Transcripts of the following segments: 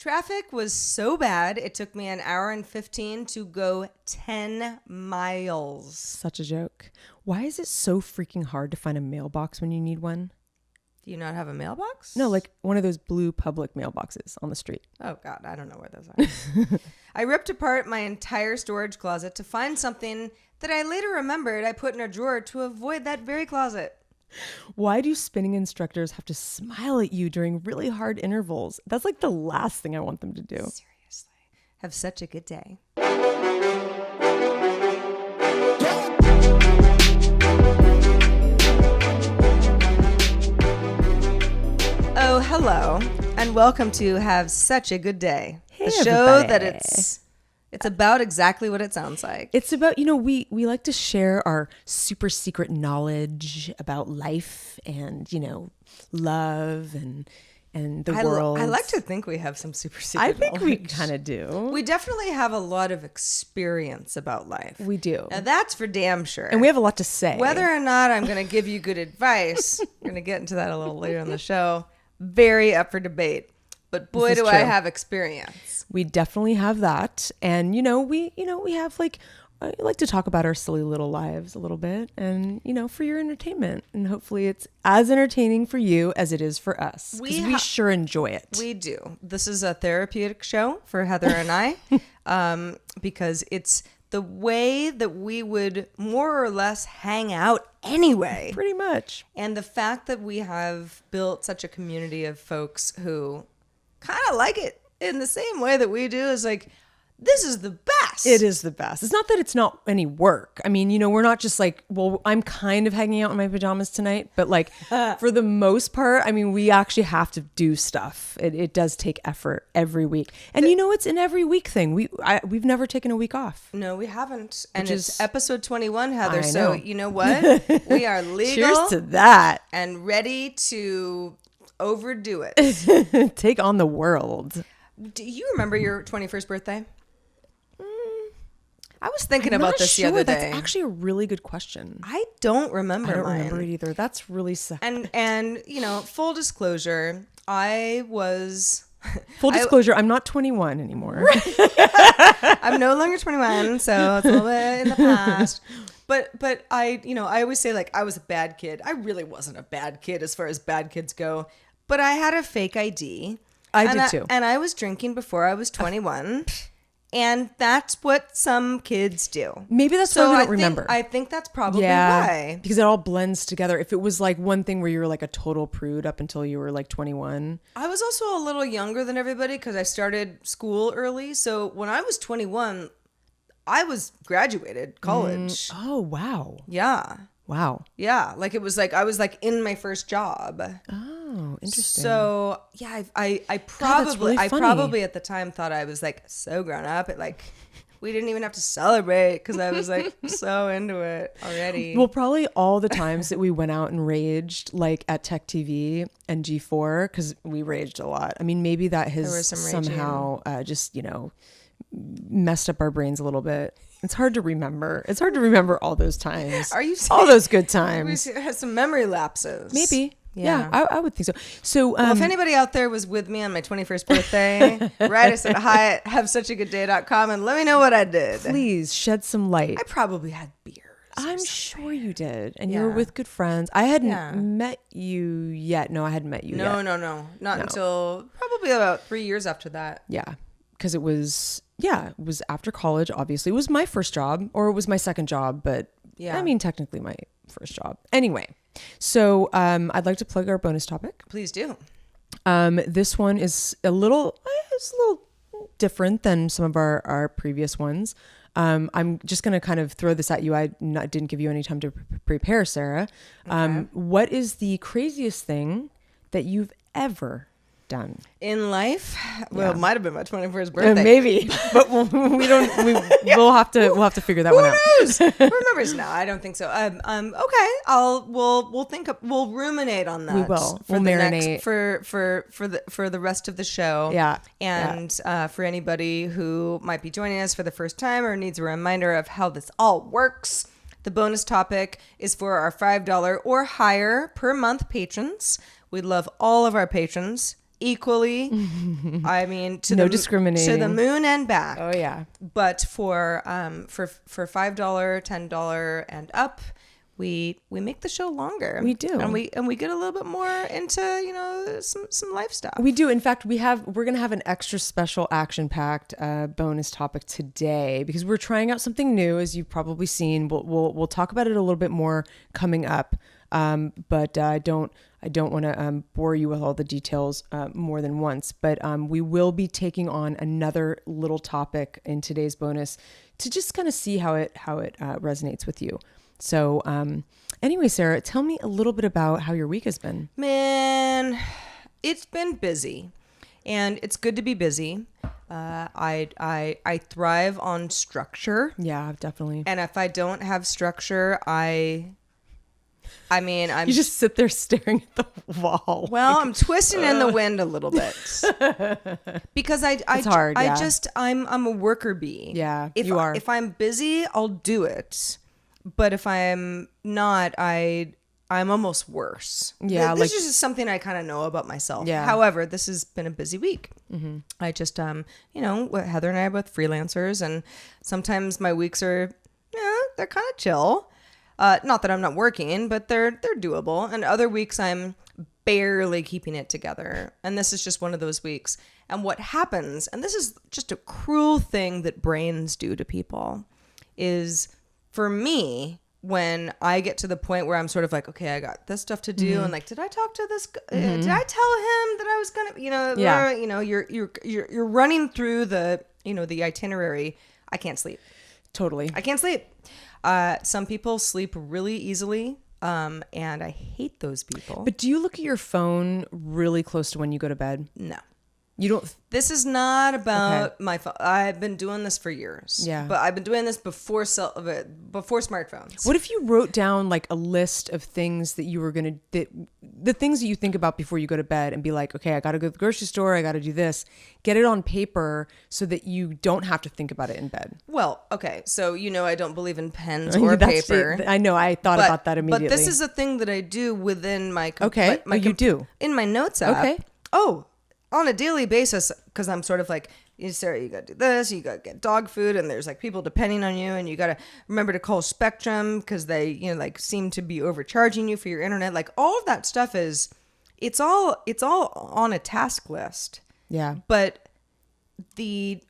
Traffic was so bad, it took me an hour and 15 to go 10 miles. Such a joke. Why is it so freaking hard to find a mailbox when you need one? Do you not have a mailbox? No, like one of those blue public mailboxes on the street. Oh, God, I don't know where those are. I ripped apart my entire storage closet to find something that I later remembered I put in a drawer to avoid that very closet. Why do spinning instructors have to smile at you during really hard intervals? That's like the last thing I want them to do. Seriously. Have such a good day. Oh, hello, and welcome to Have Such a Good Day. Hey, the show everybody. that it's about exactly what it sounds like. It's about, we like to share our super secret knowledge about life and, love and the world. I like to think we have some super secret I think we knowledge. kind of do. We definitely have a lot of experience about life. We do. Now that's for damn sure. And we have a lot to say. Whether or not I'm going to give you good advice, we're going to get into that a little later in the show. Very up for debate. But boy, do I have experience. We definitely have that. And, we have I like to talk about our silly little lives a little bit and, for your entertainment. And hopefully it's as entertaining for you as it is for us. Because we sure enjoy it. We do. This is a therapeutic show for Heather and I because it's the way that we would more or less hang out anyway. Pretty much. And the fact that we have built such a community of folks who kind of like it in the same way that we do is like, this is the best. It is the best. It's not that it's not any work. I mean, we're not just like, well, I'm kind of hanging out in my pajamas tonight, but like for the most part, I mean, we actually have to do stuff. It does take effort every week. And it's an every week thing. We've never taken a week off. No, we haven't. And it's episode 21, Heather. So you know what? We are legal. Cheers to that. And ready to overdo it. Take on the world. Do you remember your 21st birthday? I was thinking about this the other day. That's actually a really good question. I don't remember. I don't mine. remember it either. That's really sad. And full disclosure, I was. Full disclosure, I'm not 21 anymore. I'm no longer 21, so it's a little bit in the past. But I always say like I was a bad kid. I really wasn't a bad kid as far as bad kids go. But I had a fake ID. I did too. And I was drinking before I was 21. And that's what some kids do. Maybe that's why we don't remember. I think that's probably why. Because it all blends together. If it was like one thing where you were like a total prude up until you were like 21. I was also a little younger than everybody because I started school early. So when I was 21, I was graduated college. Oh, wow. Yeah. Wow. Yeah. Like it was like I was like in my first job. Oh, interesting. So yeah, I probably at the time thought I was like so grown up. It like we didn't even have to celebrate because I was like so into it already. Well, probably all the times that we went out and raged like at Tech TV and G4 because we raged a lot. I mean, maybe that has somehow just messed up our brains a little bit. It's hard to remember. It's hard to remember all those times. Are you saying all those good times? We had some memory lapses. Maybe. Yeah, I would think so. So, well, if anybody out there was with me on my 21st birthday, write us at hi@havesuchagooddday.com and let me know what I did. Please shed some light. I probably had beers. I'm sure you did. And you were with good friends. I hadn't met you yet. No, I hadn't met you yet. No. Not until probably about 3 years after that. Yeah. Because it was after college, obviously. It was my first job, or it was my second job, but I mean, technically my first job. Anyway, so I'd like to plug our bonus topic. Please do. This one is a little different than some of our previous ones. I'm just going to kind of throw this at you. I didn't give you any time to prepare, Sarah. Okay. What is the craziest thing that you've ever done in life? Well, it might have been my 21st birthday. Maybe, but we'll have to figure that one out. Who knows? Who remembers? No, I don't think so. Okay, we'll ruminate on that. We will. We'll marinate for the rest of the show. Yeah. And for anybody who might be joining us for the first time or needs a reminder of how this all works, the bonus topic is for our $5 or higher per month patrons. We love all of our patrons. equally. I mean, No discriminating. to the moon and back. Oh yeah. But for $5, $10 and up, we make the show longer. We do. And we get a little bit more into, you know, some life stuff. We do. In fact, we're going to have an extra special action-packed bonus topic today because we're trying out something new, as you've probably seen. We'll talk about it a little bit more coming up. But I don't want to bore you with all the details more than once. But we will be taking on another little topic in today's bonus to just kind of see how it resonates with you. So anyway, Sarah, tell me a little bit about how your week has been. Man, it's been busy, and it's good to be busy. I thrive on structure. Yeah, definitely. And if I don't have structure, I'm You just sit there staring at the wall. Well, I'm twisting in the wind a little bit because It's hard, yeah. I'm a worker bee. Yeah, you are. If I'm busy, I'll do it. But if I'm not, I'm almost worse. Yeah, this is just something I kind of know about myself. Yeah. However, this has been a busy week. Mm-hmm. I just you know, Heather and I are both freelancers, and sometimes my weeks are, they're kind of chill. Not that I'm not working, but they're doable. And other weeks I'm barely keeping it together. And this is just one of those weeks. And what happens, and this is just a cruel thing that brains do to people, is for me, when I get to the point where I'm sort of like, okay, I got this stuff to do, and like, did I talk to this? Did I tell him that I was gonna, you're running through the itinerary. I can't sleep. Totally. I can't sleep. Some people sleep really easily, and I hate those people. But do you look at your phone really close to when you go to bed? No. You don't. This is not about my phone. I've been doing this for years. Yeah. But I've been doing this before smartphones. What if you wrote down like a list of things that you were the things that you think about before you go to bed and be like, okay, I got to go to the grocery store. I got to do this. Get it on paper so that you don't have to think about it in bed. Well, okay. So, I don't believe in pens or paper. I know. I thought about that immediately. But this is a thing that I do within my... Okay. You do? In my notes app. Okay. Oh, on a daily basis, because I'm sort of like, Sarah, you got to do this, you got to get dog food, and there's like people depending on you, and you got to remember to call Spectrum because they, seem to be overcharging you for your internet. Like all of that stuff it's all on a task list. Yeah. But the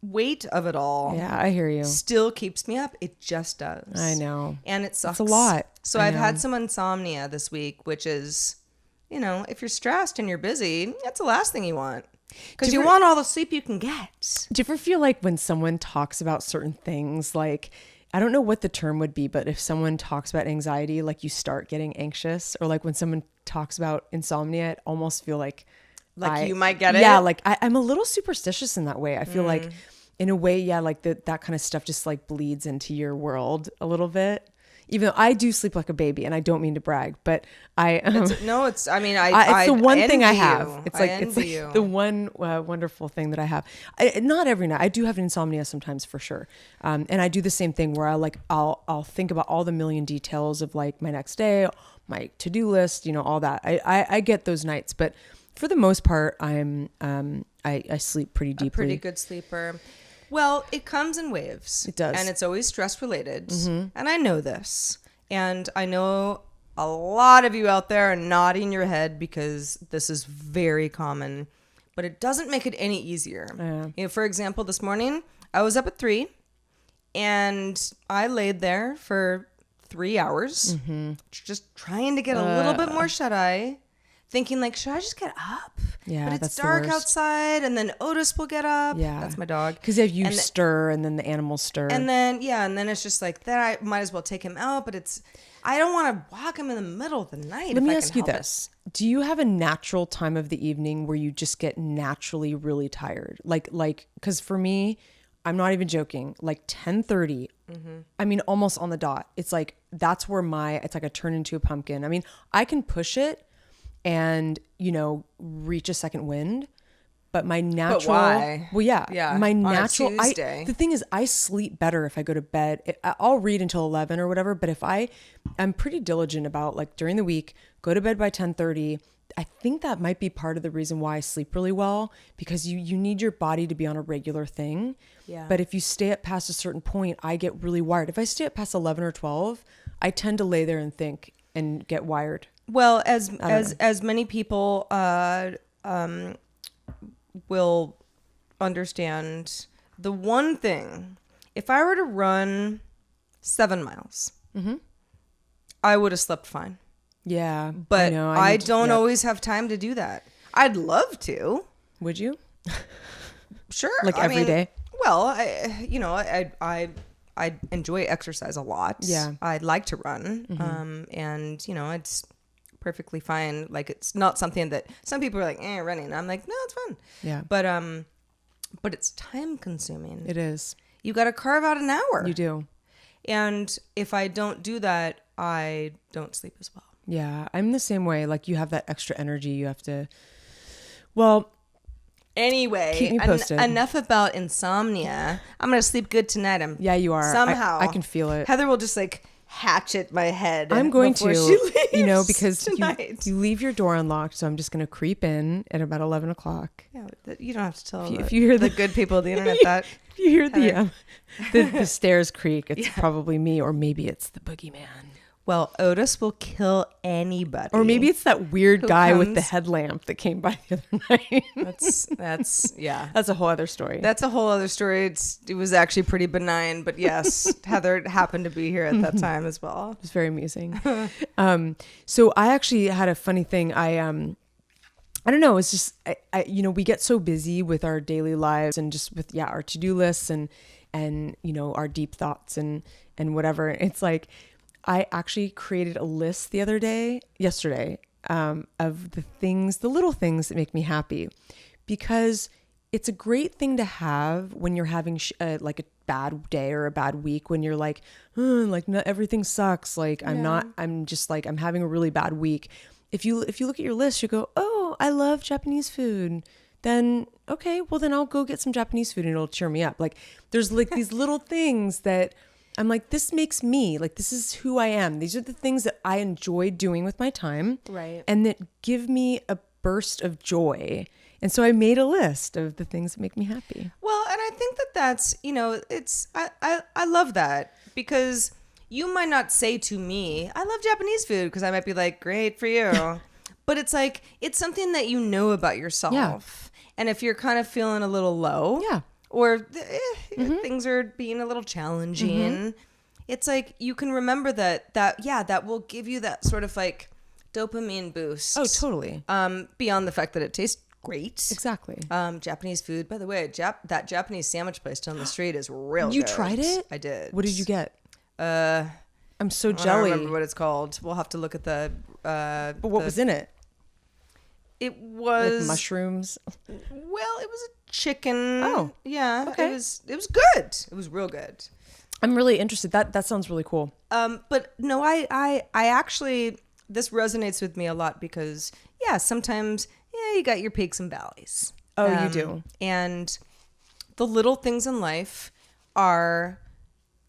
weight of it all, yeah, I hear you, still keeps me up. It just does. I know. And it sucks. It's a lot. So I've had some insomnia this week, which is... if you're stressed and you're busy, that's the last thing you want. Because you want all the sleep you can get. Do you ever feel like when someone talks about certain things, like, I don't know what the term would be, but if someone talks about anxiety, like you start getting anxious, or like when someone talks about insomnia, I almost feel like you might get it? Yeah, like I'm a little superstitious in that way. I feel like in a way, yeah, like that kind of stuff just like bleeds into your world a little bit. Even though I do sleep like a baby, and I don't mean to brag, but it's the one thing I have. It's like the one wonderful thing that I have. Not every night. I do have insomnia sometimes for sure, and I do the same thing where I'll think about all the million details of like my next day, my to-do list, all that. I get those nights, but for the most part, I sleep pretty deeply. A pretty good sleeper. Well, it comes in waves. It does. And it's always stress related. Mm-hmm. And I know this. And I know a lot of you out there are nodding your head because this is very common. But it doesn't make it any easier. Yeah. For example, this morning, I was up at 3 and I laid there for 3 hours, just trying to get a little bit more shut-eye. Thinking like, should I just get up? Yeah, but it's that's dark the worst. outside, and then Otis will get up. Yeah, that's my dog. Because if you stir, and then the animals stir, and then it's just like that. I might as well take him out, but I don't want to walk him in the middle of the night. Let me ask you this: do you have a natural time of the evening where you just get naturally really tired? Like, because for me, I'm not even joking. Like 10:30. I mean, almost on the dot. It's like that's where it's like I turn into a pumpkin. I mean, I can push it and reach a second wind, but my natural... But why? Well, yeah. My natural... the thing is, I sleep better if I go to bed. I'll read until 11 or whatever, but if I'm pretty diligent about, like, during the week, go to bed by 10:30, I think that might be part of the reason why I sleep really well, because you need your body to be on a regular thing. Yeah. But if you stay up past a certain point, I get really wired. If I stay up past 11 or 12, I tend to lay there and think and get wired. Well, as many people will understand, the one thing, if I were to run 7 miles, I would have slept fine. Yeah. But I don't always have time to do that. I'd love to. Would you? Sure. Like every day? Well, I enjoy exercise a lot. Yeah. I'd like to run. And, it's perfectly fine. Like, it's not something that some people are like, running. I'm like, no, it's fun. Yeah. But it's time consuming. It is. You got to carve out an hour. You do. And if I don't do that, I don't sleep as well. Yeah. I'm the same way. Like, you have that extra energy. You have to, well, anyway, keep me posted. Enough about insomnia. I'm going to sleep good tonight. Yeah, you are. Somehow. I can feel it. Heather will just like hatchet my head. I'm going to, she leaves because tonight. you leave your door unlocked. So I'm just going to creep in at about 11 o'clock. Yeah, you don't have to tell if you hear the good people of the internet that. If you hear the stairs creak, it's probably me, or maybe it's the boogeyman. Well, Otis will kill anybody. Or maybe it's that weird guy with the headlamp that came by the other night. That's yeah. That's a whole other story. That's a whole other story. It was actually pretty benign, but yes, Heather happened to be here at that time as well. It was very amusing. So I actually had a funny thing. I don't know. It's just, we get so busy with our daily lives and just with, our to-do lists and our deep thoughts and whatever. It's like, I actually created a list yesterday, of the little things that make me happy, because it's a great thing to have when you're having like a bad day or a bad week, when you're like, everything sucks. Like I'm having a really bad week. If you look at your list, you go, oh, I love Japanese food. Then, okay, well then I'll go get some Japanese food and it'll cheer me up. Like there's like these little things that I'm like, this makes me, like, this is who I am. These are the things that I enjoy doing with my time. Right. And that give me a burst of joy. And so I made a list of the things that make me happy. Well, and I think that's, I love that, because you might not say to me, I love Japanese food, because I might be like, great for you. But it's like, it's something that you know about yourself. Yeah. And if you're kind of feeling a little low. Yeah. Or things are being a little challenging. It's like you can remember that will give you that sort of like dopamine boost. Oh, totally. Beyond the fact that it tastes great. Exactly. Japanese food, by the way, that Japanese sandwich place down the street is real good. You tried it? I did. What did you get? I'm so jelly. I don't remember what it's called. We'll have to look at the. But what was in it? It was like mushrooms. Well, it was a chicken. Oh, yeah. Okay. It was good. It was real good. I'm really interested. That sounds really cool. But no, I actually, this resonates with me a lot, because sometimes you got your peaks and valleys. Oh, you do. And the little things in life are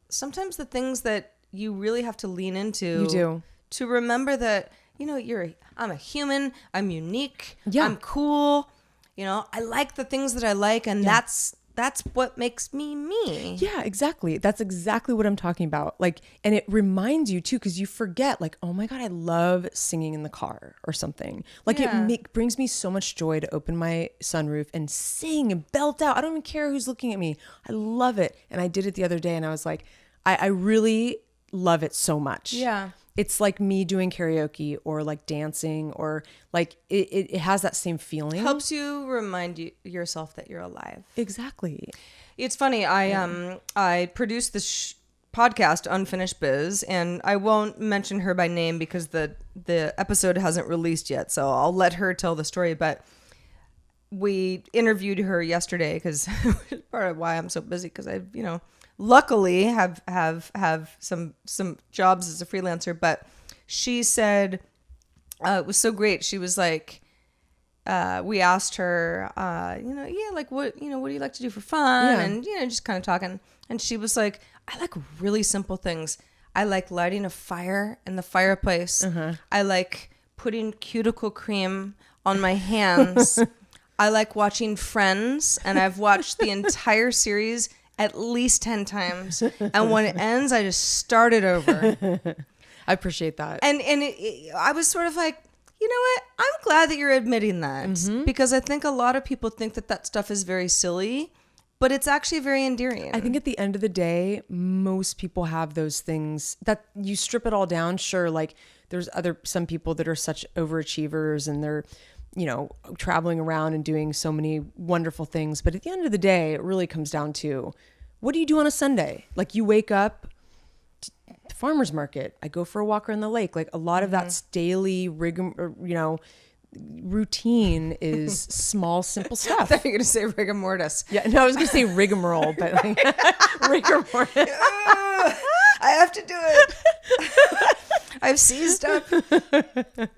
sometimes the things that you really have to lean into. You do. To remember that, I'm a human, I'm unique, yeah. I'm cool, I like the things that I like, and that's what makes me me. Yeah, exactly. That's exactly what I'm talking about. Like, and it reminds you too, because you forget, like, oh my God, I love singing in the car or something. Like it brings me so much joy to open my sunroof and sing and belt out. I don't even care who's looking at me. I love it. And I did it the other day, and I was like, I really love it so much. Yeah. It's like me doing karaoke or like dancing, or like it has that same feeling. Helps you remind yourself that you're alive. Exactly. It's funny. I produced this podcast, Unfinished Biz, and I won't mention her by name because the episode hasn't released yet. So I'll let her tell the story. But we interviewed her yesterday, because part of why I'm so busy, because I've luckily have some jobs as a freelancer. But she said it was so great. She was like, we asked her, like what do you like to do for fun? Yeah. And just kind of talking. And she was like, I like really simple things. I like lighting a fire in the fireplace. I like putting cuticle cream on my hands. I like watching Friends, and I've watched the entire series at least 10 times. And when it ends, I just start it over. I appreciate that. And I was sort of like, you know what? I'm glad that you're admitting that, because I think a lot of people think that stuff is very silly, but it's actually very endearing. I think at the end of the day, most people have those things that you strip it all down. Sure, like there's some people that are such overachievers and they're, you know, traveling around and doing so many wonderful things. But at the end of the day, it really comes down to, what do you do on a Sunday? Like, you wake up, farmer's market, I go for a walk around the lake. Like, a lot of that's daily routine is small, simple stuff. I thought you were going to say rigor mortis. Yeah, no, I was going to say rigmarole, but like, rigor mortis. I have to do it. I've seized up.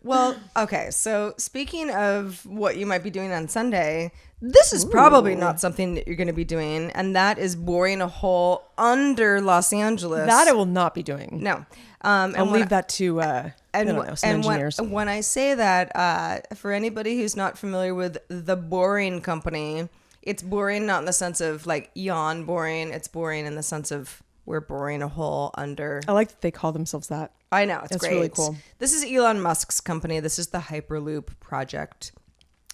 Well, okay. So speaking of what you might be doing on Sunday, this is probably not something that you're going to be doing, and that is boring a hole under Los Angeles. That I will not be doing. No. I'll leave that to some engineers. When I say that, for anybody who's not familiar with the Boring Company, it's boring not in the sense of like yawn boring. It's boring in the sense of we're boring a hole under. I like that they call themselves that. I know. It's great. Really cool. This is Elon Musk's company. This is the Hyperloop project.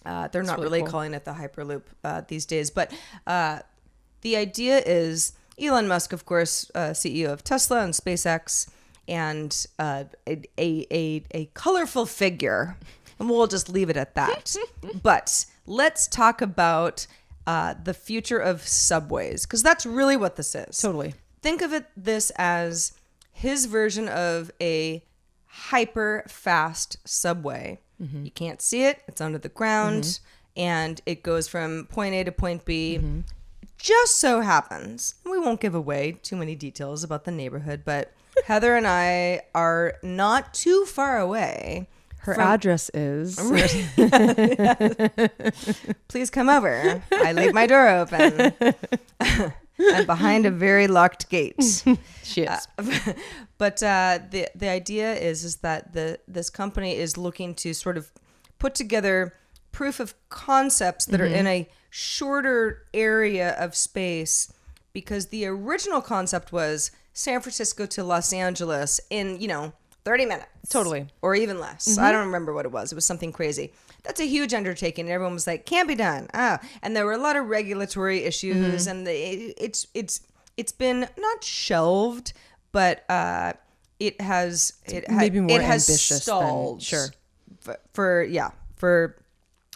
They're not really cool. Calling it the Hyperloop these days. But the idea is Elon Musk, of course, CEO of Tesla and SpaceX, and a colorful figure. And we'll just leave it at that. But let's talk about the future of subways, because that's really what this is. Totally. Think of this as his version of a hyper fast subway. Mm-hmm. You can't see it. It's under the ground, and it goes from point A to point B. Mm-hmm. Just so happens, we won't give away too many details about the neighborhood, but Heather and I are not too far away. Her address is... Please come over. I leave my door open. I'm behind a very locked gate. She is. But the idea is that this company is looking to sort of put together proof of concepts that are in a shorter area of space, because the original concept was San Francisco to Los Angeles in, 30 minutes. Totally. Or even less. I don't remember what it was. It was something crazy. That's a huge undertaking. And everyone was like, can't be done. And there were a lot of regulatory issues, and it's been not shelved, but it has maybe more ambitious stalled. Sure. For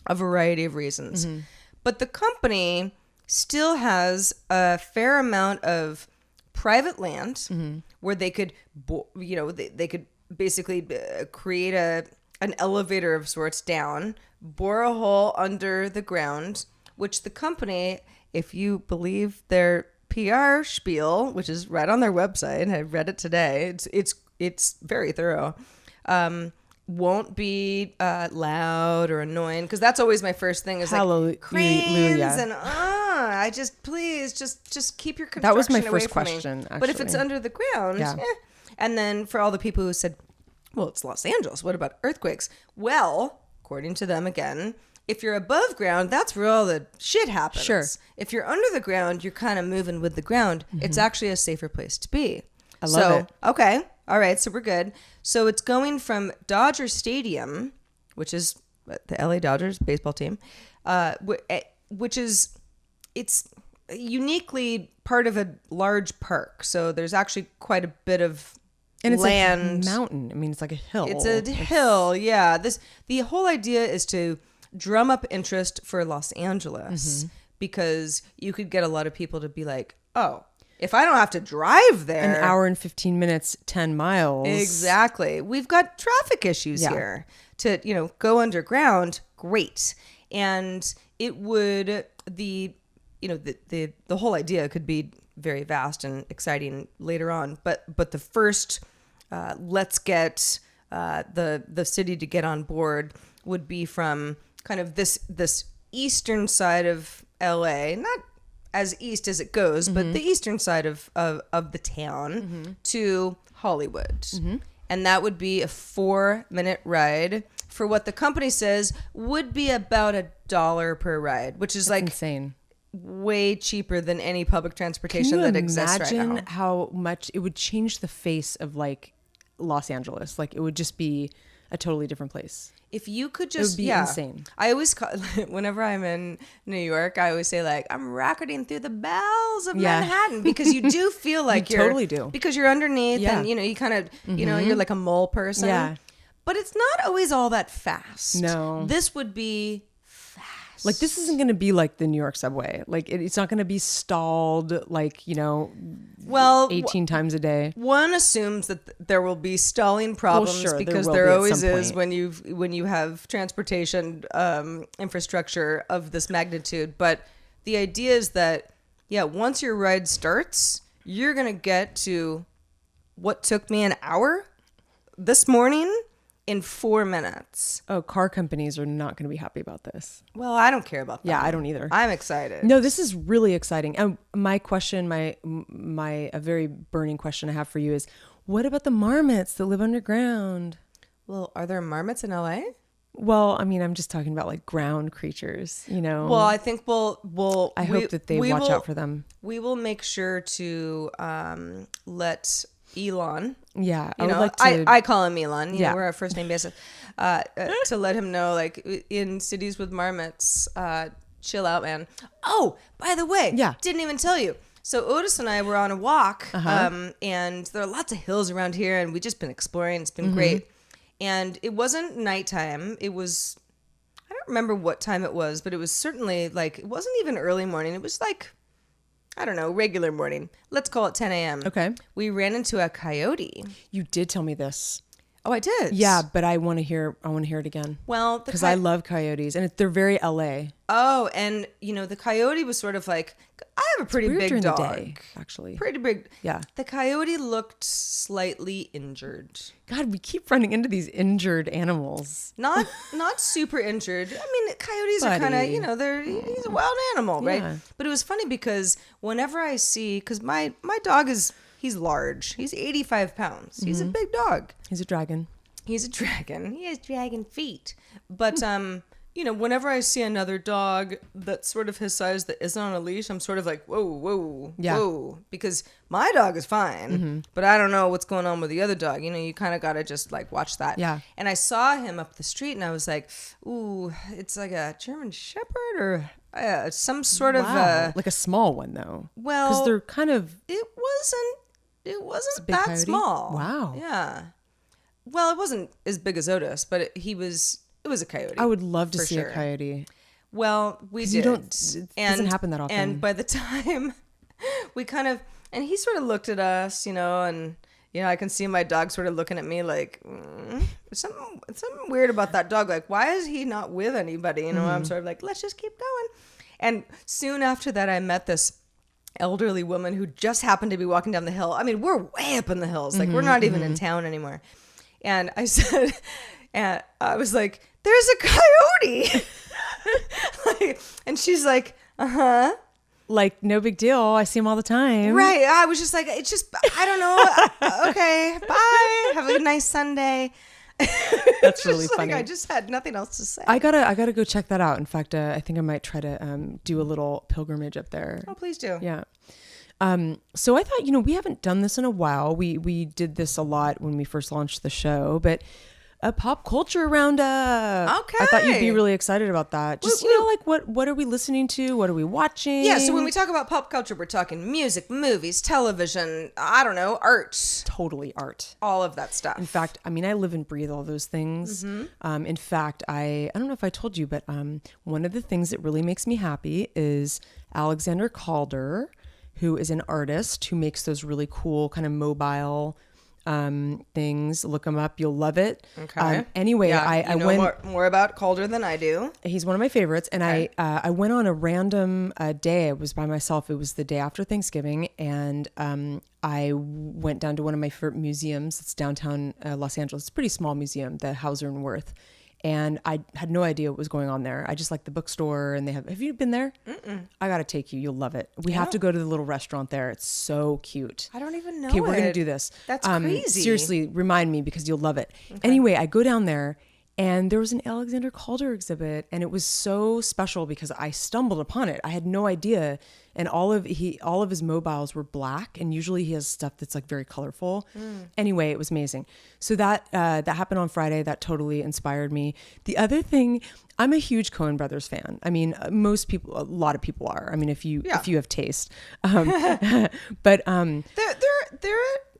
a variety of reasons. But the company still has a fair amount of private land where they could, they could basically create an elevator of sorts down, bore a hole under the ground, which the company, if you believe their PR spiel, which is right on their website, I read it today. It's very thorough. Won't be loud or annoying, because that's always my first thing is like cranes and I just please just keep your construction. That was my away first from question. me. Actually. But if it's under the ground, And then for all the people who said, well, it's Los Angeles, what about earthquakes? Well, according to them again, if you're above ground, that's where all the shit happens. Sure. If you're under the ground, you're kind of moving with the ground. It's actually a safer place to be. I love it. Okay. All right. So we're good. So it's going from Dodger Stadium, which is the LA Dodgers baseball team, which is, it's uniquely part of a large park. So there's actually quite a bit of and it's land. A mountain. I mean, it's like a hill. It's a hill. Yeah. The whole idea is to drum up interest for Los Angeles, because you could get a lot of people to be like, oh, if I don't have to drive there. An hour and 15 minutes, 10 miles. Exactly. We've got traffic issues here. To, go underground, great. And it would, the whole idea could be very vast and exciting later on. But the first, let's get the city to get on board would be from kind of this eastern side of LA, not as east as it goes, but the eastern side of the town to Hollywood. and that would be a 4-minute ride for what the company says would be about $1 per ride, which is like insane. Way cheaper than any public transportation that exists right now. Imagine how much it would change the face of like Los Angeles. Like it would just be a totally different place. If you could just, it would be insane. I always call, whenever I'm in New York, I always say like, I'm rocketing through the bowels of Manhattan, because you do feel like you totally do, because you're underneath and you kind of, you're like a mole person. Yeah. But it's not always all that fast. No. This would be fast. Like this isn't going to be like the New York subway. Like it's not going to be stalled like, 18 times a day. One assumes that there will be stalling problems because there always is when you have transportation infrastructure of this magnitude. But the idea is that, once your ride starts, you're going to get to what took me an hour this morning in 4 minutes. Oh, car companies are not going to be happy about this. Well, I don't care about that. Yeah, I don't either. I'm excited. No, this is really exciting. And my question, a very burning question I have for you is, what about the marmots that live underground? Well, are there marmots in LA? Well, I mean, I'm just talking about like ground creatures, Well, I think I hope that they watch out for them. We will make sure to let Elon. Yeah, I would like to. I call him Elon. You know, we're a first name basis. To let him know, like in cities with marmots, chill out, man. Oh, by the way, didn't even tell you. So Otis and I were on a walk, and there are lots of hills around here, and we've just been exploring. It's been great, and it wasn't nighttime. It was, I don't remember what time it was, but it was certainly like, it wasn't even early morning. It was like, I don't know, regular morning. Let's call it 10 a.m. Okay. We ran into a coyote. You did tell me this. Oh, I did? Yeah, but I want to hear it again. Well, because I love coyotes, and they're very LA. Oh, and the coyote was sort of like, I have a pretty big dog. The day, actually. Pretty big. Yeah. The coyote looked slightly injured. God, we keep running into these injured animals. Not super injured. I mean, coyotes are kind of, he's a wild animal, right? But it was funny because whenever I see, because my dog he's large. He's 85 pounds. He's a big dog. He's a dragon. He's a dragon. He has dragon feet. But, whenever I see another dog that's sort of his size that isn't on a leash, I'm sort of like, whoa. Because my dog is fine, but I don't know what's going on with the other dog. You kind of got to just like watch that. Yeah. And I saw him up the street and I was like, ooh, it's like a German Shepherd or some sort of... like a small one though. Well... Because they're kind of... It wasn't that coyote? small. Wow. Yeah. Well, it wasn't as big as Otis, but it was a coyote. I would love to see a coyote. Well, we did. It doesn't happen that often. And by the time we kind of, and he sort of looked at us, and I can see my dog sort of looking at me like, something weird about that dog. Like, why is he not with anybody? I'm sort of like, let's just keep going. And soon after that, I met this elderly woman who just happened to be walking down the hill. I mean, we're way up in the hills. Like, we're not even in town anymore. And I said, and I was like, there's a coyote. And she's like, uh-huh. Like, no big deal. I see him all the time. Right. I was just like, I don't know. Okay, bye. Have a nice Sunday. That's really funny. I just had nothing else to say. I gotta go check that out. In fact, I think I might try to do a little pilgrimage up there. Oh, please do. Yeah. So I thought, we haven't done this in a while. We did this a lot when we first launched the show, but a pop culture roundup. Okay. I thought you'd be really excited about that. Just, like what are we listening to? What are we watching? Yeah, so when we talk about pop culture, we're talking music, movies, television, I don't know, art. Totally art. All of that stuff. In fact, I mean, I live and breathe all those things. In fact, I don't know if I told you, but one of the things that really makes me happy is Alexander Calder, who is an artist who makes those really cool kind of mobile things. Look him up. You'll love it. Okay. Anyway, yeah, I went more about Calder than I do. He's one of my favorites. And okay. I went on a random day. I was by myself. It was the day after Thanksgiving. And I went down to one of my favorite museums. It's downtown Los Angeles. It's a pretty small museum, the Hauser and Wirth. and I had no idea what was going on there. I just like the bookstore, and have you been there? Mm-mm. I got to take you. You'll love it. We have to go to the little restaurant there. It's so cute. I don't even know. Okay, we're going to do this. That's crazy. Seriously, remind me because you'll love it. Okay. Anyway, I go down there, and there was an Alexander Calder exhibit, and it was so special because I stumbled upon it. I had no idea. And all of his mobiles were black, and usually he has stuff that's like very colorful. Anyway, it was amazing. So that happened on Friday. That totally inspired me. The other thing, I'm a huge Coen Brothers fan. I mean, a lot of people are. I mean, if you have taste, but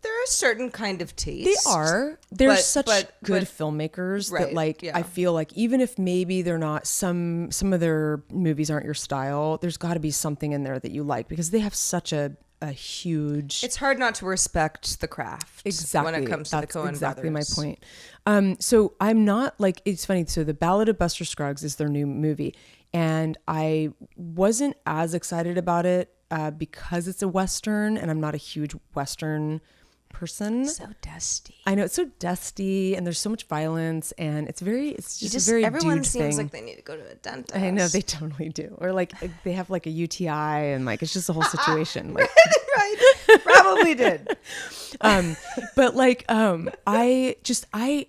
they're a certain kind of taste. They are. They're such good filmmakers that I feel like even if maybe they're not, some of their movies aren't your style, there's got to be something in there that you like because they have such a huge. It's hard not to respect the craft. Exactly. When it comes to the Coen exactly brothers. My point. So I'm not like, it's funny. So The Ballad of Buster Scruggs is their new movie, and I wasn't as excited about it because it's a Western, and I'm not a huge Western person. So dusty. I know, it's so dusty, and there's so much violence, and it's just a very everyone dude seems thing. like they need to go to a dentist. I know, they totally do, or like they have like a UTI, and like it's just a whole situation. Like, right, probably did. But like I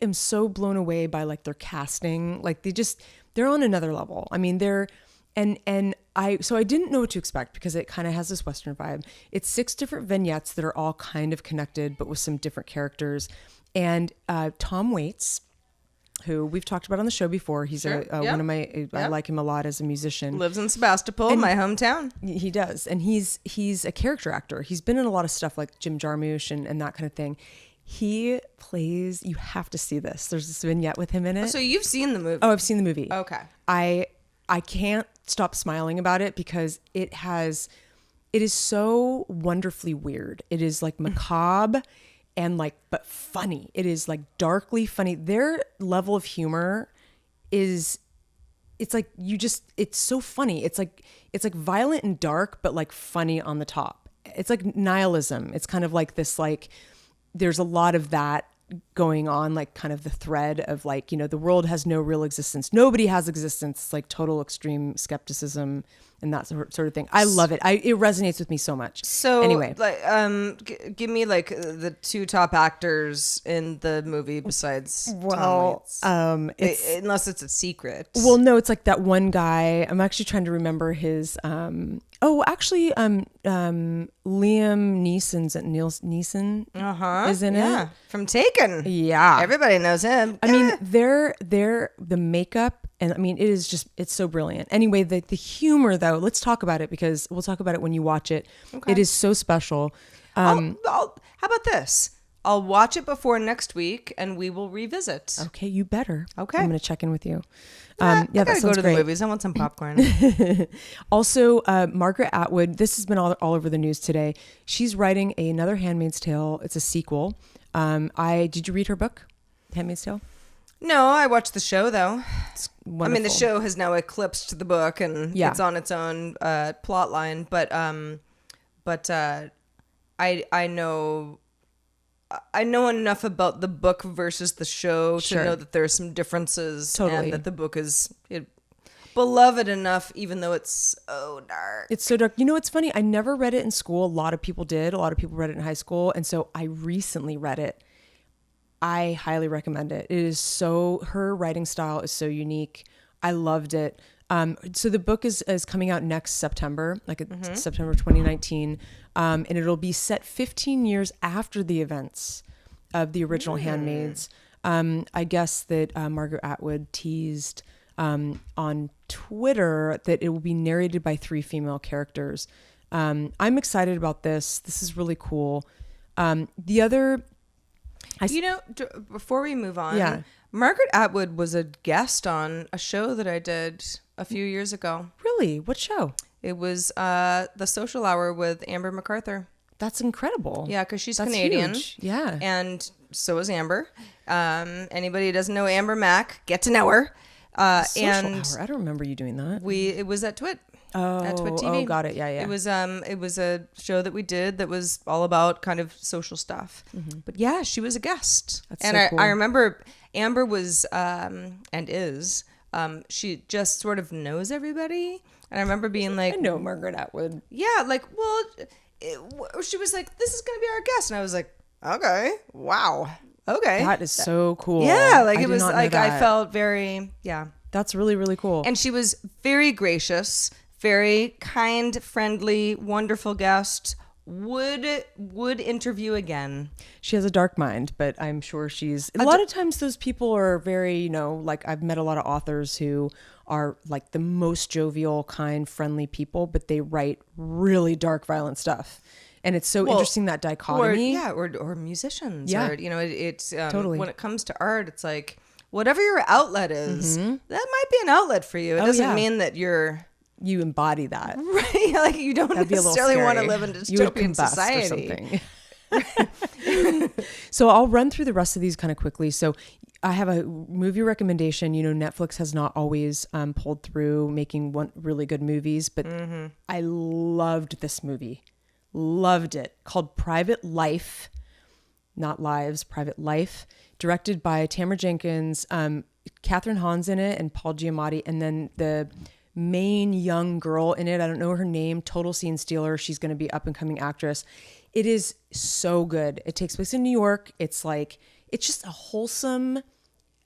am so blown away by like their casting. Like they're on another level. I mean, so I didn't know what to expect because it kind of has this Western vibe. It's 6 different vignettes that are all kind of connected, but with some different characters. And Tom Waits, who we've talked about on the show before, he's one of my. I like him a lot as a musician. Lives in Sebastopol, my hometown. He does, and he's a character actor. He's been in a lot of stuff like Jim Jarmusch and that kind of thing. He plays. You have to see this. There's this vignette with him in it. So you've seen the movie? Oh, I've seen the movie. Okay. I can't stop smiling about it because it is so wonderfully weird. It is like macabre and like, but funny. It is like darkly funny. Their level of humor it's so funny. It's like violent and dark, but like funny on the top. It's like nihilism. It's kind of like this, like, there's a lot of that going on, like kind of the thread of like, the world has no real existence. Nobody has existence. It's like total extreme skepticism and that sort of thing. I love it. It resonates with me so much. So anyway, like, give me like the 2 top actors in the movie besides Tom Waits. Unless it's a secret. Well, no, it's like that one guy. I'm actually trying to remember his. Liam Neeson's at Neeson is in it from Taken. Yeah, everybody knows him. I mean, they're the makeup, and I mean, it's so brilliant. Anyway, the humor though, let's talk about it because we'll talk about it when you watch it. Okay. It is so special. How about this? I'll watch it before next week, and we will revisit. Okay, you better. Okay, I'm going to check in with you. I gotta go to the movies. I want some popcorn. Also, Margaret Atwood. This has been all over the news today. She's writing another Handmaid's Tale. It's a sequel. Did you read her book, Handmaid's Tale? No, I watched the show though. It's wonderful. I mean, the show has now eclipsed the book, and it's on its own plot line. But I know enough about the book versus the show to know that there are some differences, and that the book is beloved enough, even though it's so dark. It's so dark. It's funny. I never read it in school. A lot of people did. A lot of people read it in high school, and so I recently read it. I highly recommend it. Her writing style is so unique. I loved it. So the book is coming out next September, September 2019, and it'll be set 15 years after the events of the original Handmaids. I guess that Margaret Atwood teased on Twitter that it will be narrated by 3 female characters. I'm excited about this. This is really cool. Before we move on, Margaret Atwood was a guest on a show that I did a few years ago. Really? What show? It was The Social Hour with Amber MacArthur. That's incredible. Yeah, because she's Canadian. Huge. Yeah. And so is Amber. Anybody who doesn't know Amber Mac, get to know her. Social Hour. I don't remember you doing that. It was at Twit. at Twit TV. Oh, got it. Yeah, yeah. It was a show that we did that was all about kind of social stuff. But yeah, she was a guest. That's and so I, cool. I remember Amber was and is she just sort of knows everybody. And I remember being like, I know Margaret Atwood. yeah, like, well, she was like, this is going to be our guest. And I was like, okay, wow. Okay. That is so cool. Yeah, like I it did was not know like I that. felt very, yeah. That's really, really cool. And she was very gracious, very kind, friendly, wonderful guest. Would interview again. She has a dark mind, but I'm sure she's a lot of times those people are very, you know, like I've met a lot of authors who are like the most jovial, kind, friendly people, but they write really dark, violent stuff. And it's so interesting, that dichotomy. Or musicians. Yeah. Or, you know, it's Totally. when it comes to art, it's like whatever your outlet is, that might be an outlet for you. It doesn't mean that you embody that. Right, like you don't That'd be a little necessarily want to scary. live in You would dystopian combust society. or something. So I'll run through the rest of these kind of quickly. So I have a movie recommendation. You know, Netflix has not always pulled through making really good movies, but I loved this movie. Loved it. Called Private Life, not Lives, Private Life, directed by Tamara Jenkins, Catherine Hahn's in it, and Paul Giamatti, and then the main young girl in it, I don't know her name, total scene stealer. She's going to be up and coming actress. It is so good. It takes place in New York. It's like, it's just a wholesome,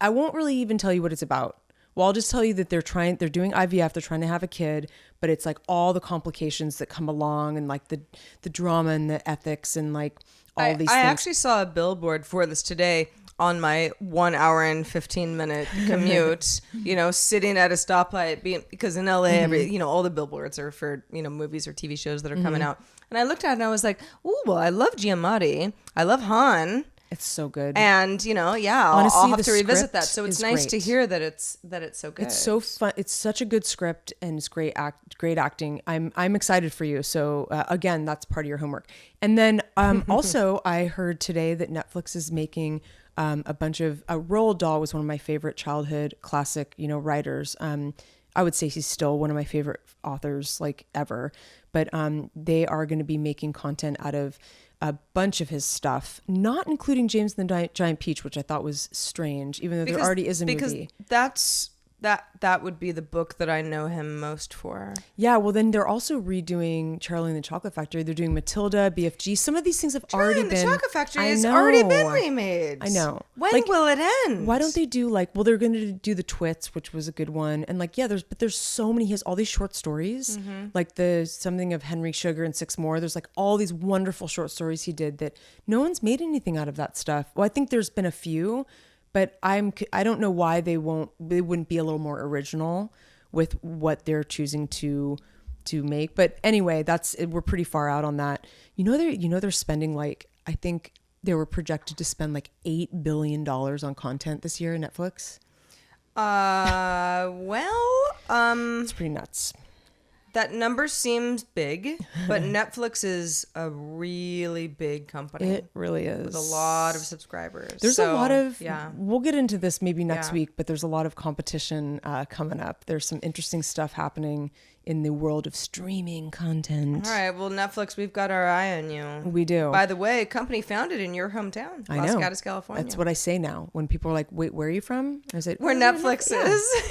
I won't really even tell you what it's about. Well, I'll just tell you that they're doing IVF, they're trying to have a kid, but it's like all the complications that come along and like the drama and the ethics and like all these things. I actually saw a billboard for this today on my 1 hour and 15-minute commute, you know, sitting at a stoplight, because in LA, all the billboards are for, you know, movies or TV shows that are coming out. And I looked at it and I was like, oh, well, I love Giamatti. I love Hahn. It's so good. And, you know, yeah, Honestly, I'll have the to revisit that. script So it's is nice to great. hear that it's so good. It's so fun. It's such a good script and it's great acting. I'm excited for you. So again, that's part of your homework. And then also I heard today that Netflix is making a bunch of Roald Dahl was one of my favorite childhood classic, you know, writers. I would say he's still one of my favorite authors like ever, but they are going to be making content out of a bunch of his stuff, not including James and the Giant Peach, which I thought was strange, even though there already is a movie. Because that would be the book that I know him most for. Yeah, well, then they're also redoing Charlie and the Chocolate Factory. They're doing Matilda, BFG. Some of these things have already been. The Chocolate Factory has already been remade. I know. When will it end? Why don't they do they're going to do The Twits, which was a good one, and there's so many. He has all these short stories, like the Something of Henry Sugar and Six More. There's like all these wonderful short stories he did that no one's made anything out of that stuff. Well, I think there's been a few. But I don't know why they wouldn't be a little more original with what they're choosing to make. But anyway, we're pretty far out on that. They're spending I think they were projected to spend $8 billion on content this year, Netflix. It's pretty nuts. That number seems big, but Netflix is a really big company. It really is. With a lot of subscribers. There's a lot of, yeah. We'll get into this maybe next week, but there's a lot of competition coming up. There's some interesting stuff happening in the world of streaming content. All right. Well, Netflix, we've got our eye on you. We do. By the way, company founded in your hometown, I Los know. Gatos, California. That's what I say now. When people are like, wait, where are you from? I say, where Netflix is.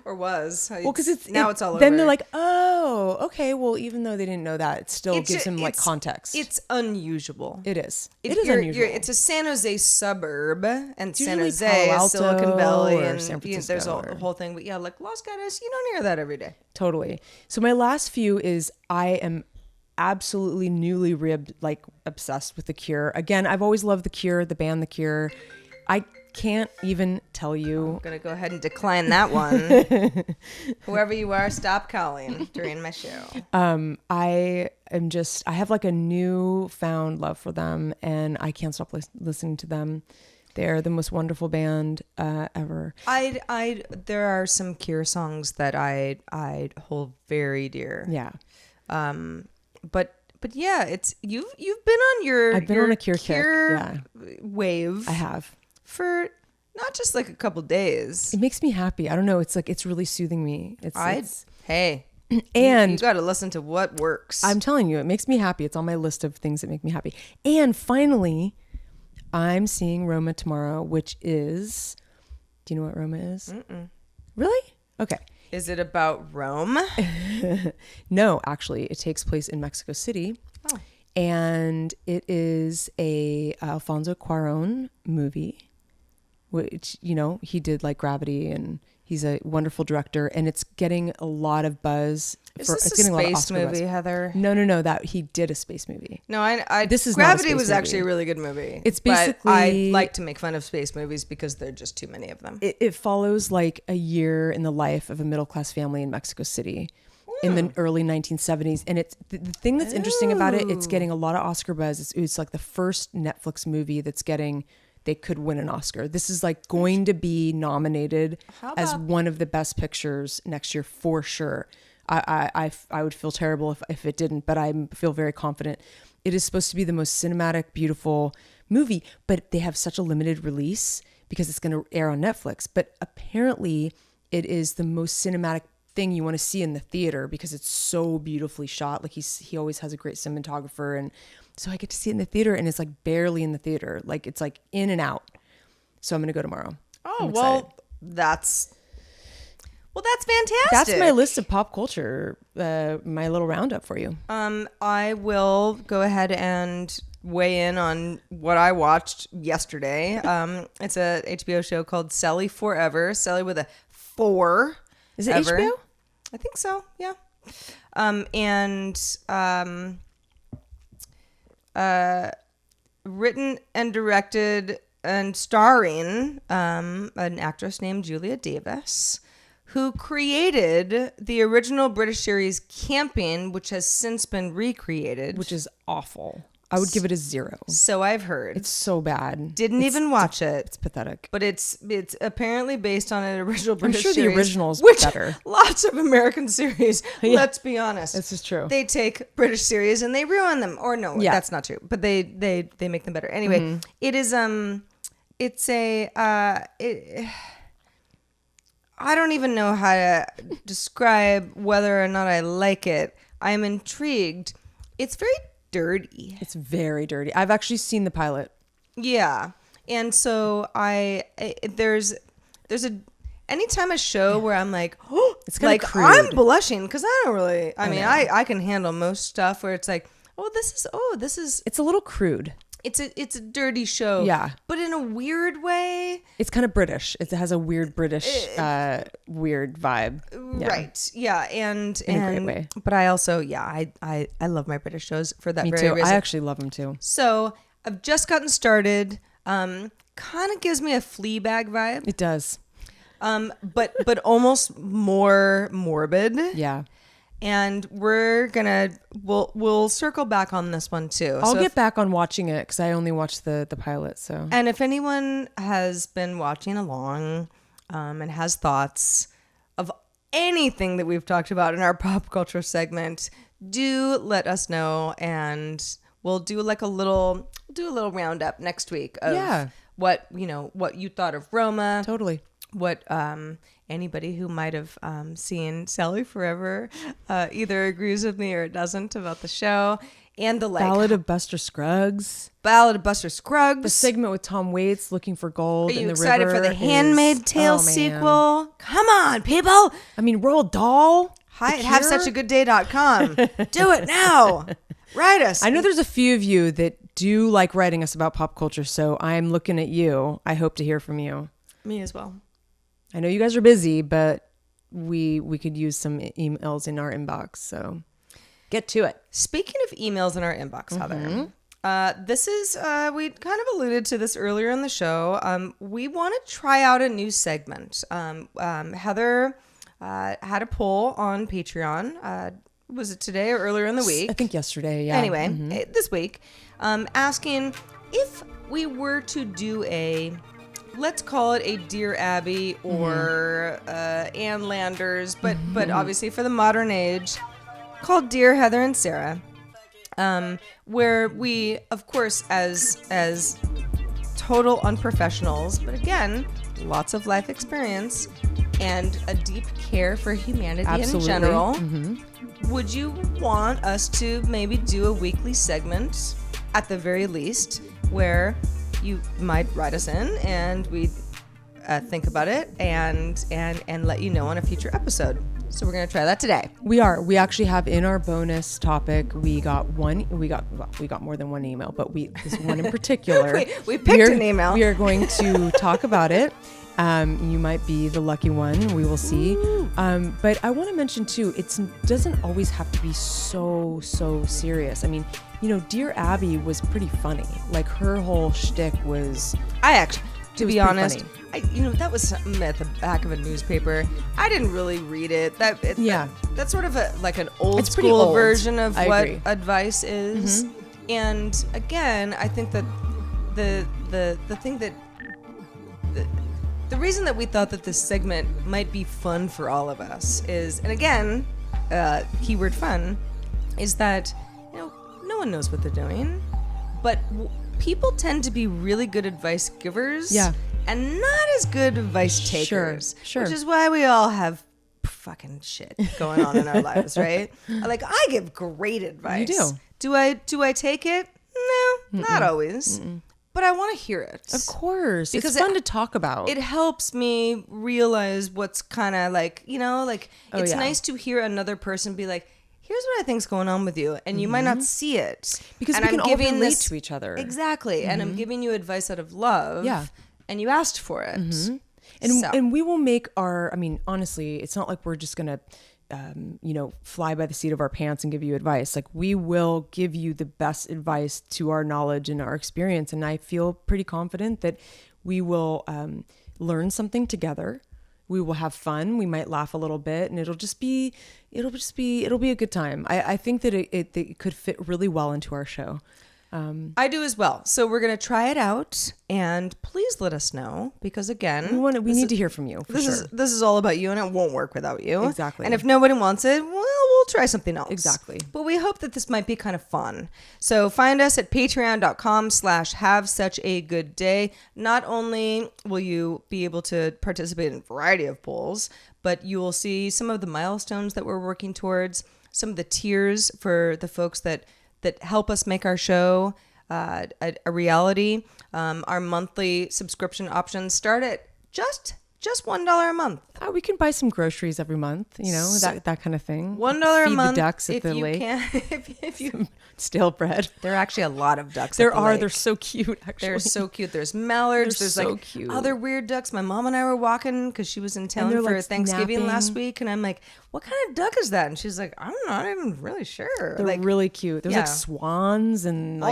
Or was. Well, because it's all over. Then they're like, oh, okay. Well, even though they didn't know that, it still gives them context. It's unusual. It is. It is unusual. It's a San Jose suburb, and San usually Jose Palo is Alto Silicon Valley, or and San Francisco there's a or- whole thing. But yeah, like Los Gatos, you don't hear that every day. Totally. So my last few is I am absolutely newly obsessed with The Cure. Again, I've always loved The Cure, the band The Cure. I can't even tell you. I'm going to go ahead and decline that one. Whoever you are, stop calling during my show. I have a newfound love for them, and I can't stop listening to them. They're the most wonderful band ever. There are some Cure songs that I hold very dear. Yeah. But yeah, it's you've been on your I've been on a Cure kick. Yeah. wave. I have. For not just a couple days. It makes me happy. I don't know. It's it's really soothing me. Hey, And you got to listen to what works. I'm telling you, it makes me happy. It's on my list of things that make me happy. And finally, I'm seeing Roma tomorrow, which is, do you know what Roma is? Mm-mm. Really? Okay. Is it about Rome? No, actually, it takes place in Mexico City. Oh. And it is a Alfonso Cuarón movie, which, you know, he did like Gravity, and he's a wonderful director, and it's getting a lot of buzz. Is this a space movie, Heather? No, that he did a space movie. No, I This is Gravity not a space was movie. actually a really good movie. It's but basically, I like to make fun of space movies because there are just too many of them. It follows like a year in the life of a middle-class family in Mexico City in the early 1970s. And it's the thing that's interesting about it, it's getting a lot of Oscar buzz. It's like the first Netflix movie that's getting, they could win an Oscar. This is like going to be nominated as one of the best pictures next year for sure. I would feel terrible if it didn't, but I feel very confident. It is supposed to be the most cinematic, beautiful movie, but they have such a limited release because it's going to air on Netflix. But apparently it is the most cinematic thing you want to see in the theater because it's so beautifully shot. Like he always has a great cinematographer, and so I get to see it in the theater, and it's like barely in the theater. Like it's like in and out. So I'm going to go tomorrow. Oh, well, that's fantastic. That's my list of pop culture, my little roundup for you. I will go ahead and weigh in on what I watched yesterday. It's a HBO show called Sally Forever. Sally with a 4. Is it ever. HBO? I think so. Yeah. Written and directed and starring an actress named Julia Davis, who created the original British series Camping, which has since been recreated. Which is awful. I would give it a 0. So I've heard. It's so bad. Didn't even watch it. It's pathetic. But it's apparently based on an original I'm British sure series. the original is which better. Lots of American series, let's be honest. This is true. They take British series and they ruin them. Or no, that's not true. But they make them better. Anyway, it is it's a I don't even know how to describe whether or not I like it. I'm intrigued. It's very dirty. It's very dirty. I've actually seen the pilot. Yeah. And so there's a anytime a show where I'm like, oh, it's kind like of crude. I'm blushing because I don't really, I can handle most stuff where it's like, it's a little crude. It's a dirty show. Yeah. But in a weird way. It's kind of British. It has a weird British, weird vibe. Yeah. Right. Yeah. And in a great way. But I also, I love my British shows for that Me very too. reason. I actually love them too. So I've just gotten started. Kind of gives me a Fleabag vibe. It does. But almost more morbid. Yeah. And we'll circle back on this one too. I'll get back on watching it because I only watched the pilot. So. And if anyone has been watching along, and has thoughts of anything that we've talked about in our pop culture segment, do let us know, and we'll do a little roundup next week of what you thought of Roma. Totally. What anybody who might have seen Sally Forever either agrees with me or doesn't about the show, and the Ballad of Buster Scruggs. The segment with Tom Waits looking for gold in the river. Are you excited for the Handmaid's Tale sequel? Come on, people! I mean, Roald Dahl. HaveSuchAGoodDay.com. Do it now. Write us. I know there's a few of you that do like writing us about pop culture, so I'm looking at you. I hope to hear from you. Me as well. I know you guys are busy, but we could use some emails in our inbox, so get to it. Speaking of emails in our inbox, Heather, this is, we kind of alluded to this earlier in the show. We want to try out a new segment. Heather had a poll on Patreon. Was it today or earlier in the week? I think yesterday, yeah. Anyway, this week, asking if we were to do let's call it a Dear Abby or Ann Landers, but obviously for the modern age, called Dear Heather and Sarah, where we, of course, as total unprofessionals, but again, lots of life experience, and a deep care for humanity Absolutely. in general, would you want us to maybe do a weekly segment, at the very least, where you might write us in and we think about it and let you know on a future episode? So we're gonna try that today. We actually have in our bonus topic, we got more than one email, but this one in particular. we picked an email. We are going to talk about it. You might be the lucky one. We will see. But I want to mention too, it doesn't always have to be so serious. I mean, Dear Abby was pretty funny. Like her whole shtick was. To be honest, that was something at the back of a newspaper. I didn't really read it. That's sort of like an old school version of what advice is. And again, I think that the thing that the reason that we thought that this segment might be fun for all of us is, and again, keyword fun, is that no one knows what they're doing, but people tend to be really good advice givers, and not as good advice takers. Sure. Which is why we all have fucking shit going on in our lives, right? Like, I give great advice. You do. Do I take it? No, not always. But I want to hear it. Of course. Because it's fun to talk about. It helps me realize what's kind of like, it's nice to hear another person be like, here's what I think's going on with you. And you might not see it. Because we can all relate to each other. Exactly. And I'm giving you advice out of love. Yeah. And you asked for it. And we will make honestly, it's not like we're just going to, fly by the seat of our pants and give you advice. Like, we will give you the best advice to our knowledge and our experience. And I feel pretty confident that we will learn something together. We will have fun. We might laugh a little bit, and it'll be a good time. I think that it could fit really well into our show. I do as well. So we're going to try it out, and please let us know, because again, we need to hear from you. This is all about you, and it won't work without you. Exactly. And if nobody wants it, well, we'll try something else. Exactly. But we hope that this might be kind of fun. So find us at patreon.com/havesuchagoodday. Not only will you be able to participate in a variety of polls, but you will see some of the milestones that we're working towards, some of the tiers for the folks that help us make our show a reality. Our monthly subscription options start at just $1 a month. We can buy some groceries every month, that kind of thing. $1 a month. The ducks at the lake. If you stale bread. There are actually a lot of ducks. They're so cute. Actually, they're so cute. There's mallards. There's so like cute. Other weird ducks. My mom and I were walking because she was in town for Thanksgiving last week, and I'm like, "What kind of duck is that?" And she's like, "I'm not even really sure." They're really cute. There's like swans and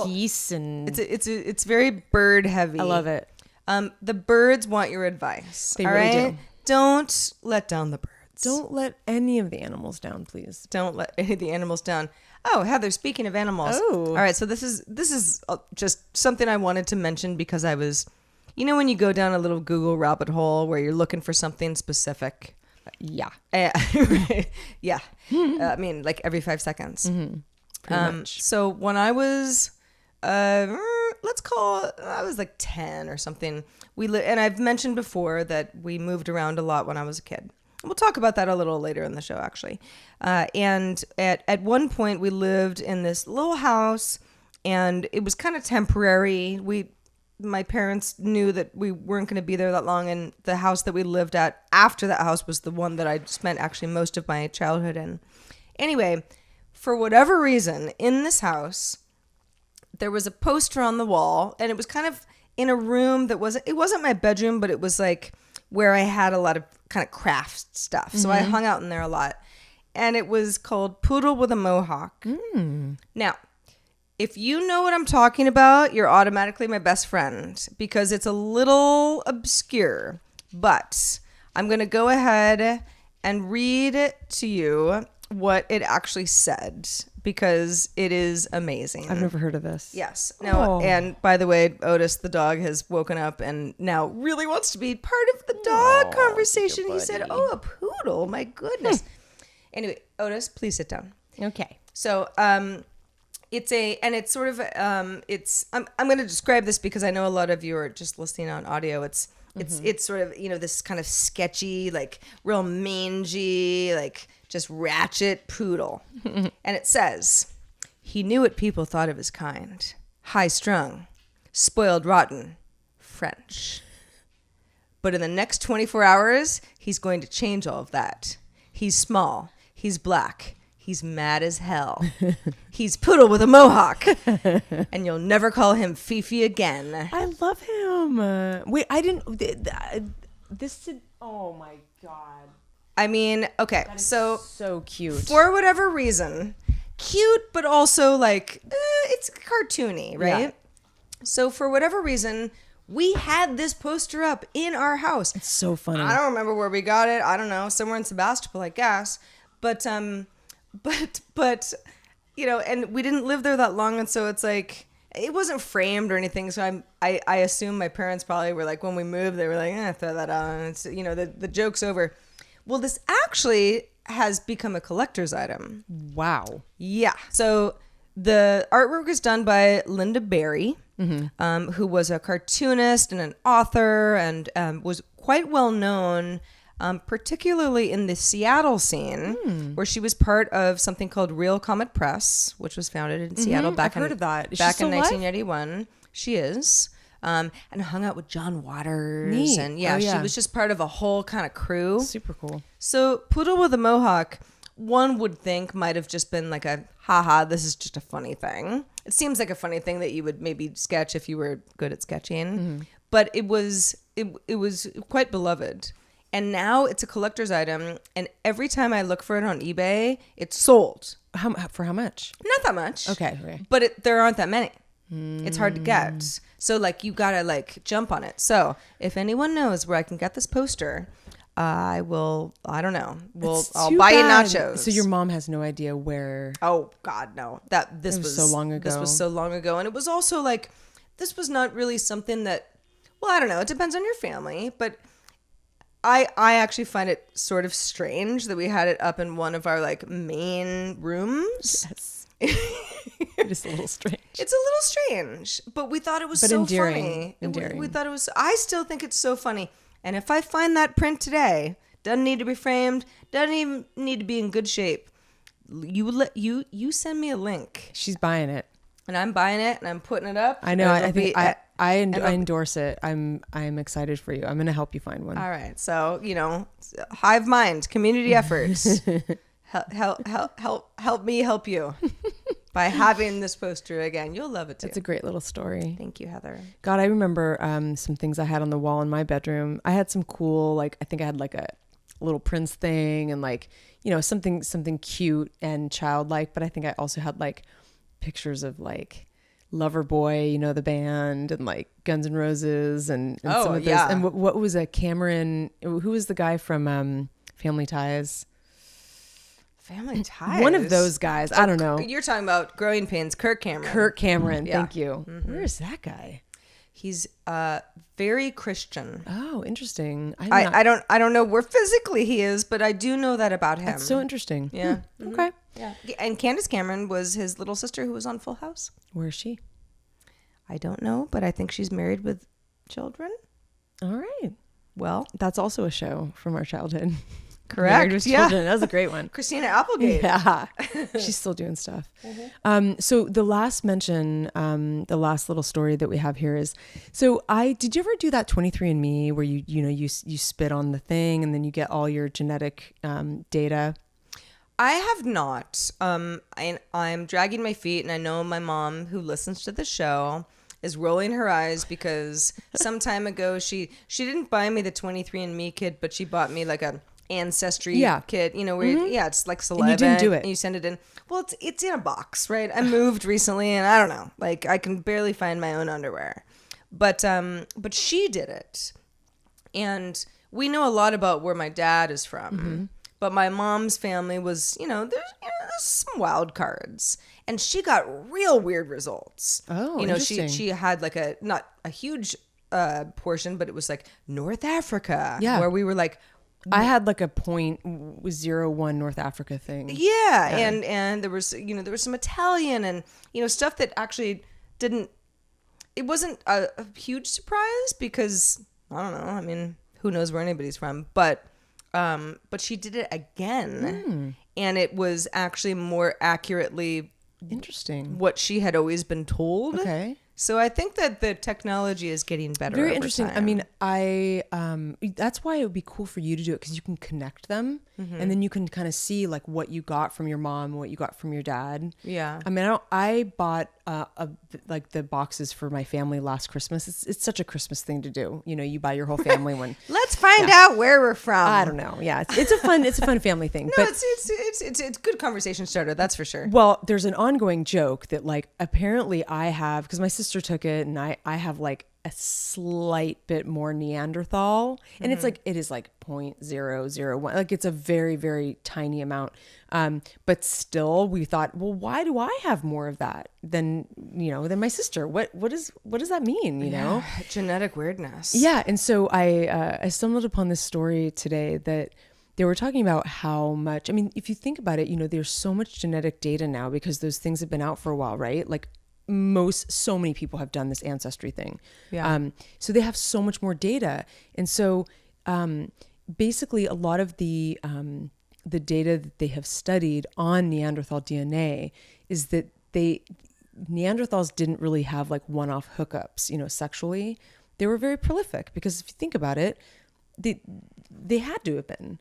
geese, and it's very bird heavy. I love it. The birds want your advice. They really do. Don't let down the birds. Don't let any of the animals down, please. Don't let any of the animals down. Oh, Heather, speaking of animals. Oh. All right, so this is just something I wanted to mention because I was, when you go down a little Google rabbit hole where you're looking for something specific. Yeah. Yeah. I mean, like every 5 seconds. Pretty much. So when I was, let's call it, I was like 10 or something. And I've mentioned before that we moved around a lot when I was a kid. We'll talk about that a little later in the show, actually. And at one point, we lived in this little house, and it was kind of temporary. My parents knew that we weren't going to be there that long, and the house that we lived at after that house was the one that I spent actually most of my childhood in. Anyway, for whatever reason, in this house, there was a poster on the wall, and it was kind of in a room it wasn't my bedroom, but it was like where I had a lot of kind of craft stuff. So I hung out in there a lot. And it was called Poodle with a Mohawk. Now, if you know what I'm talking about, you're automatically my best friend because it's a little obscure. But I'm going to go ahead and read to you what it actually said because it is amazing. I've never heard of this. Yes. Now, and by the way, Otis, the dog, has woken up and now really wants to be part of the dog conversation. He said, "Oh, a poodle. My goodness." Anyway, Otis, please sit down. Okay. So, I'm going to describe this because I know a lot of you are just listening on audio. It's It's sort of, this kind of sketchy, like real mangy, like just ratchet poodle. And it says, he knew what people thought of his kind. High strung, spoiled rotten, French. But in the next 24 hours, he's going to change all of that. He's small. He's black. He's mad as hell. He's Poodle with a Mohawk. And you'll never call him Fifi again. I love him. Wait, I didn't. Oh my God. I mean, okay, so cute. For whatever reason, cute, but also like, it's cartoony, right? Yeah. So for whatever reason, we had this poster up in our house. It's so funny. I don't remember where we got it. I don't know, somewhere in Sebastopol, I guess. But and we didn't live there that long, and so it's like it wasn't framed or anything. So I assume my parents probably were like, when we moved, they were like, throw that out. It's, the joke's over. Well, this actually has become a collector's item. Wow. Yeah. So the artwork was done by Linda Barry, who was a cartoonist and an author, and was quite well known, particularly in the Seattle scene, where she was part of something called Real Comet Press, which was founded in Seattle back in 1981. She is. And hung out with John Waters. Neat. And she was just part of a whole kind of crew. Super cool. So Poodle with a Mohawk, one would think might have just been like a, haha, this is just a funny thing. It seems like a funny thing that you would maybe sketch if you were good at sketching. But it was quite beloved. And now it's a collector's item. And every time I look for it on eBay, it's sold. For how much? Not that much. Okay. But there aren't that many. It's hard to get. So like you gotta like jump on it. So if anyone knows where I can get this poster, I will. I don't know. I'll buy you nachos. So your mom has no idea where. Oh God, no. This was so long ago. This was so long ago, and it was also like this was not really something that. Well, I don't know. It depends on your family, but I actually find it sort of strange that we had it up in one of our like main rooms. Yes. It is a little strange. It's a little strange, but we thought it was so funny. We thought it was. I still think it's so funny. And if I find that print today, doesn't need to be framed, doesn't even need to be in good shape. You send me a link. She's buying it, and I'm buying it, and I'm putting it up. I know. I endorse it. I'm excited for you. I'm going to help you find one. All right. So hive mind, community efforts. Help me help you by having this poster again. You'll love it too. It's a great little story. Thank you, Heather. God, I remember some things I had on the wall in my bedroom. I had some cool, like, I think I had like a little Prince thing and like, something cute and childlike. But I think I also had like pictures of like Loverboy, the band, and like Guns N' Roses and some of those. Yeah. And what was a Cameron? Who was the guy from Family Ties? Family Ties. One of those guys. I don't know. You're talking about Growing Pains, Kirk Cameron. Yeah. Thank you. Mm-hmm. Where is that guy? He's very Christian. Oh, interesting. I don't know where physically he is, but I do know that about him. That's so interesting. Yeah. Mm-hmm. Okay. Yeah. And Candace Cameron was his little sister who was on Full House. Where is she? I don't know, but I think she's married with children. All right. Well, that's also a show from our childhood. Correct. Married with Children. That was a great one. Christina Applegate. Yeah. She's still doing stuff. Mm-hmm. So the last mention, the last little story that we have here is, did you ever do that 23andMe where you spit on the thing and then you get all your genetic data? I have not. I'm dragging my feet, and I know my mom, who listens to the show, is rolling her eyes because some time ago she didn't buy me the 23andMe kit, but she bought me like a Ancestry kit, where it's like saliva. And you didn't do it. And you send it in. Well, it's in a box, right? I moved recently, and I don't know, like I can barely find my own underwear, but she did it, and we know a lot about where my dad is from. Mm-hmm. But my mom's family was, there's some wild cards, and she got real weird results. Oh, interesting. She had like not a huge portion, but it was like North Africa, where we were like. I had like a 0.01 North Africa thing. Yeah. And there was some Italian and, stuff that actually it wasn't a huge surprise because I don't know. I mean, who knows where anybody's from? But she did it again, and it was actually more accurately interesting what she had always been told. Okay. So I think that the technology is getting better. Very over interesting. time. I mean, that's why it would be cool for you to do it, because you can connect them, and then you can kind of see like what you got from your mom, what you got from your dad. Yeah. I mean, I bought like the boxes for my family last Christmas. It's such a Christmas thing to do. You know, you buy your whole family one. Let's find out where we're from. I don't know. Yeah, it's a fun family thing. No, but it's a good conversation starter. That's for sure. well, there's an ongoing joke that like apparently I have, because my sister took it, and I have like a slight bit more Neanderthal, and it's like, it is like 0.001, like it's a very, very tiny amount. But still we thought, well, why do I have more of that than my sister? What does that mean? You know, genetic weirdness. Yeah. And so I stumbled upon this story today that they were talking about how much, I mean, if you think about it, there's so much genetic data now because those things have been out for a while, right? Like so many people have done this ancestry thing. Yeah. So they have so much more data. And so basically a lot of the data that they have studied on Neanderthal DNA is that Neanderthals didn't really have like one-off hookups, sexually. They were very prolific because if you think about it, they had to have been,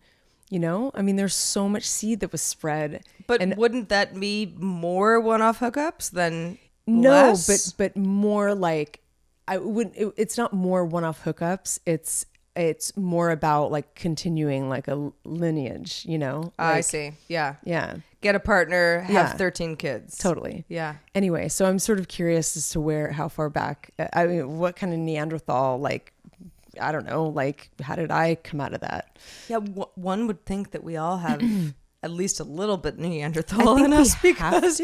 I mean, there's so much seed that was spread. But wouldn't that be more one-off hookups than no, less? but more like it's not more one-off hookups. It's more about like continuing like a lineage, like, I see. Yeah. Yeah. Get a partner, have 13 kids. Totally. Yeah. Anyway, so I'm sort of curious as to how far back, I mean, what kind of Neanderthal, like, I don't know, like, how did I come out of that? Yeah. One would think that we all have at least a little bit Neanderthal in us because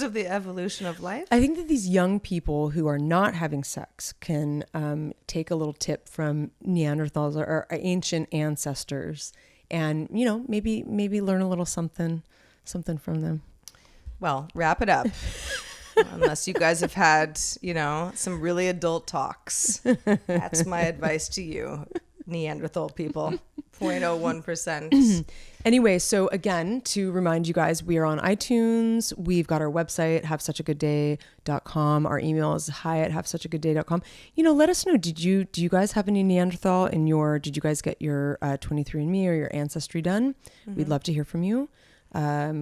of the evolution of life. I think that these young people who are not having sex can take a little tip from Neanderthals or our ancient ancestors, and maybe learn a little something from them. Well, wrap it up. Unless you guys have had some really adult talks, that's my advice to you, Neanderthal people. 0.01%. Anyway, so again, to remind you guys, we are on iTunes. We've got our website, havesuchagooddday.com. Our email is hi@havesuchagooddday.com. Let us know. Do you guys have any Neanderthal did you guys get your 23andMe or your ancestry done? Mm-hmm. We'd love to hear from you.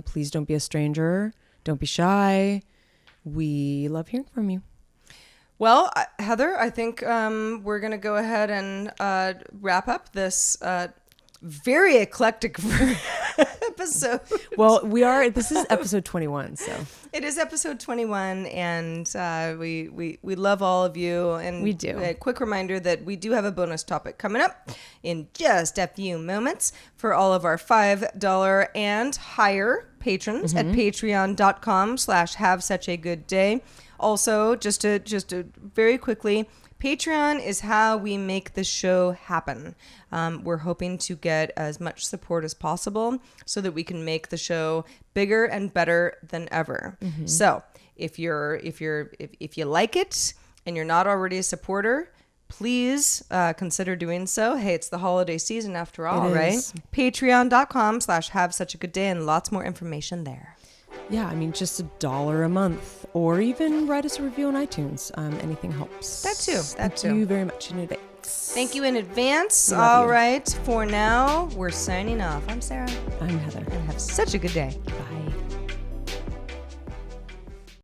Please don't be a stranger. Don't be shy. We love hearing from you. Well, Heather, I think we're going to go ahead and wrap up this very eclectic episode. Well, this is episode 21, so. It is episode 21, and we love all of you. And we do. A quick reminder that we do have a bonus topic coming up in just a few moments for all of our $5 and higher patrons at patreon.com/havesuchagooddday. Also, just to very quickly, Patreon is how we make the show happen. We're hoping to get as much support as possible so that we can make the show bigger and better than ever. Mm-hmm. So if you like it and you're not already a supporter, please consider doing so. Hey, it's the holiday season after all, right? Patreon.com/havesuchagooddday, and lots more information there. Yeah, I mean, just $1 a month, or even write us a review on iTunes. Anything helps. That too. Thank you very much in advance. Thank you in advance. All right. For now, we're signing off. I'm Sarah. I'm Heather. And have such a good day. Bye.